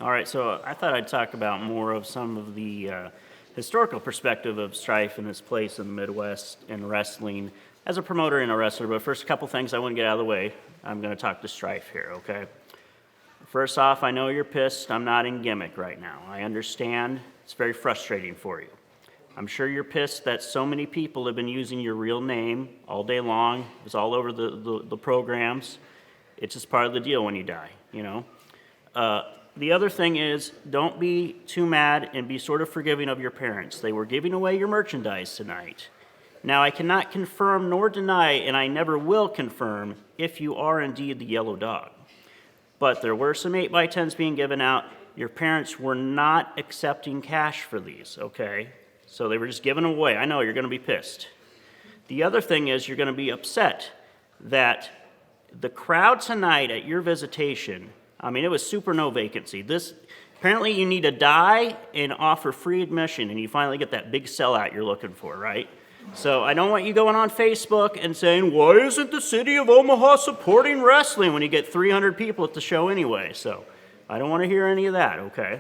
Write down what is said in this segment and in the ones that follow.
All right, so I thought I'd talk about more of some of the historical perspective of Strife and its place in the Midwest in wrestling as a promoter and a wrestler. But first, a couple things I want to get out of the way. I'm going to talk to Strife here, okay? First off, I know you're pissed. I'm not in gimmick right now. I understand. It's very frustrating for you. I'm sure you're pissed that so many people have been using your real name all day long. It's all over the programs. It's just part of the deal when you die, you know? The other thing is, don't be too mad and be sort of forgiving of your parents. They were giving away your merchandise tonight. Now, I cannot confirm nor deny, and I never will confirm, if you are indeed the yellow dog. But there were some 8x10s being given out. Your parents were not accepting cash for these, okay? So they were just giving them away. I know you're going to be pissed. The other thing is you're going to be upset that the crowd tonight at your visitation, I mean, it was super no vacancy. Apparently you need to die and offer free admission, and you finally get that big sellout you're looking for, right? So I don't want you going on Facebook and saying, why isn't the city of Omaha supporting wrestling, when you get 300 people at the show anyway? So I don't want to hear any of that, okay?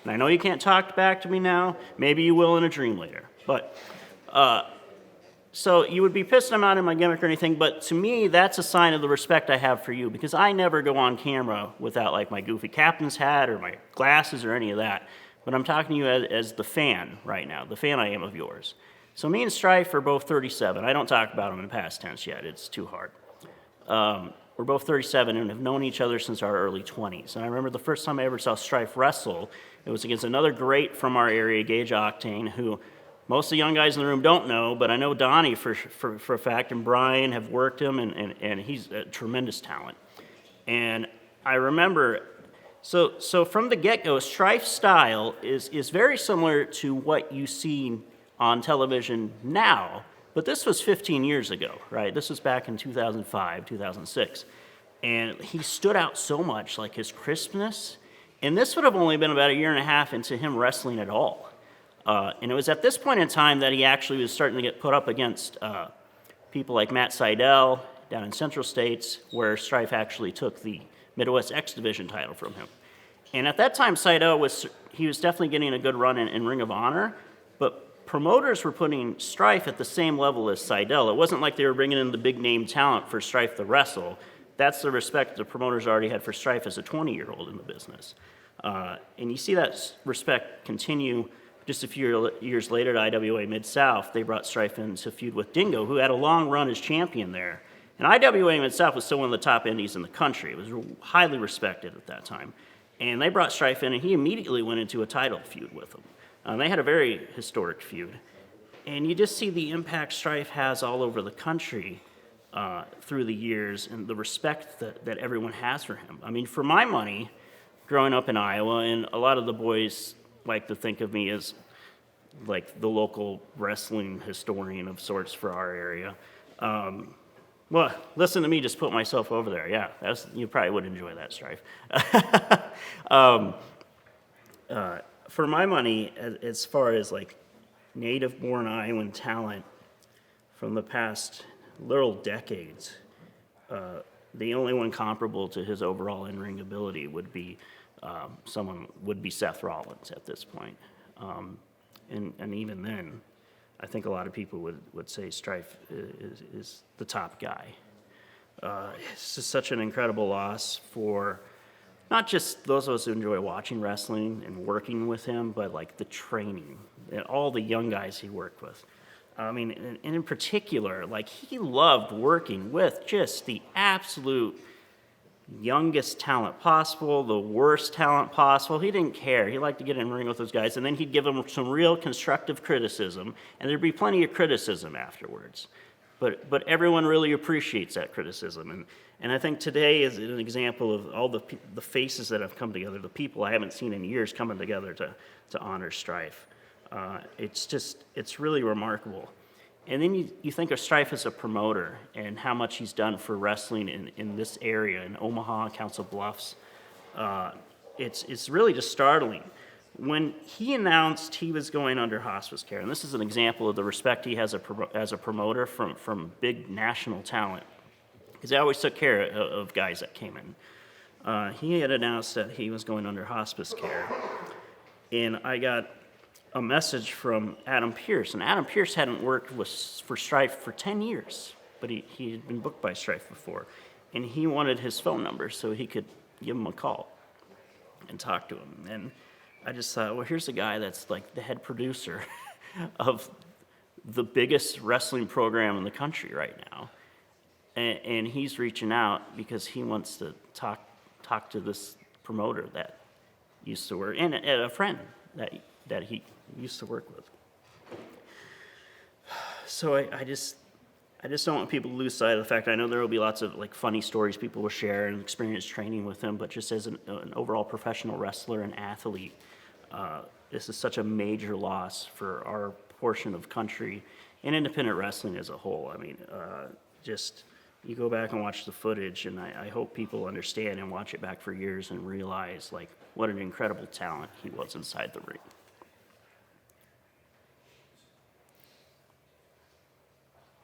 And I know you can't talk back to me now. Maybe you will in a dream later. But so you would be pissed I'm not in my gimmick or anything, but to me, that's a sign of the respect I have for you, because I never go on camera without like my goofy captain's hat or my glasses or any of that. But I'm talking to you as the fan right now, the fan I am of yours. So me and Strife are both 37. I don't talk about them in past tense yet. It's too hard. We're both 37 and have known each other since our early 20s. And I remember the first time I ever saw Strife wrestle, it was against another great from our area, Gage Octane, who most of the young guys in the room don't know, but I know Donnie for a fact, and Brian have worked him, and he's a tremendous talent. And I remember, so from the get-go, Strife's style is very similar to what you see on television now, but this was 15 years ago, right? This was back in 2005, 2006. And he stood out so much, like his crispness, and this would have only been about a year and a half into him wrestling at all. And it was at this point in time that he actually was starting to get put up against people like Matt Seidel down in Central States, where Strife actually took the Midwest X Division title from him. And at that time, Seidel was definitely getting a good run in Ring of Honor, but promoters were putting Strife at the same level as Seidel. It wasn't like they were bringing in the big name talent for Strife to wrestle. That's the respect the promoters already had for Strife as a 20-year-old in the business. And you see that respect continue. Just a few years later at IWA Mid-South, they brought Strife in to feud with Dingo, who had a long run as champion there. And IWA Mid-South was still one of the top indies in the country. It was highly respected at that time. And they brought Strife in, and he immediately went into a title feud with them. They had a very historic feud. And you just see the impact Strife has all over the country through the years, and the respect that everyone has for him. I mean, for my money, growing up in Iowa, and a lot of the boys like to think of me as like the local wrestling historian of sorts for our area. Well, listen to me just put myself over there. Yeah, you probably would enjoy that, Strife. For my money, as far as like native-born Iowan talent from the past literal decades, the only one comparable to his overall in-ring ability would be Seth Rollins at this point. And even then, I think a lot of people would say Strife is the top guy. It's just such an incredible loss for not just those of us who enjoy watching wrestling and working with him, but like the training and all the young guys he worked with. I mean, and in particular, like he loved working with just the absolute youngest talent possible, the worst talent possible. He didn't care. He liked to get in the ring with those guys, and then he'd give them some real constructive criticism, and there'd be plenty of criticism afterwards. But everyone really appreciates that criticism, and I think today is an example of all the faces that have come together, the people I haven't seen in years coming together to honor Strife. It's really remarkable. And then you think of Strife as a promoter and how much he's done for wrestling in this area, in Omaha, Council Bluffs. It's really just startling. When he announced he was going under hospice care, and this is an example of the respect he has as a promoter from big national talent, because he always took care of guys that came in. he had announced that he was going under hospice care. And I got a message from Adam Pierce. And Adam Pierce hadn't worked for Strife for 10 years, but he had been booked by Strife before. And he wanted his phone number so he could give him a call and talk to him. And I just thought, well, here's a guy that's like the head producer of the biggest wrestling program in the country right now. And he's reaching out because he wants to talk to this promoter that used to work, and a friend that he used to work with. So I just don't want people to lose sight of the fact. I know there will be lots of like funny stories people will share and experience training with him, but just as an overall professional wrestler and athlete, this is such a major loss for our portion of country and independent wrestling as a whole. I mean, just you go back and watch the footage, and I hope people understand and watch it back for years and realize like what an incredible talent he was inside the ring.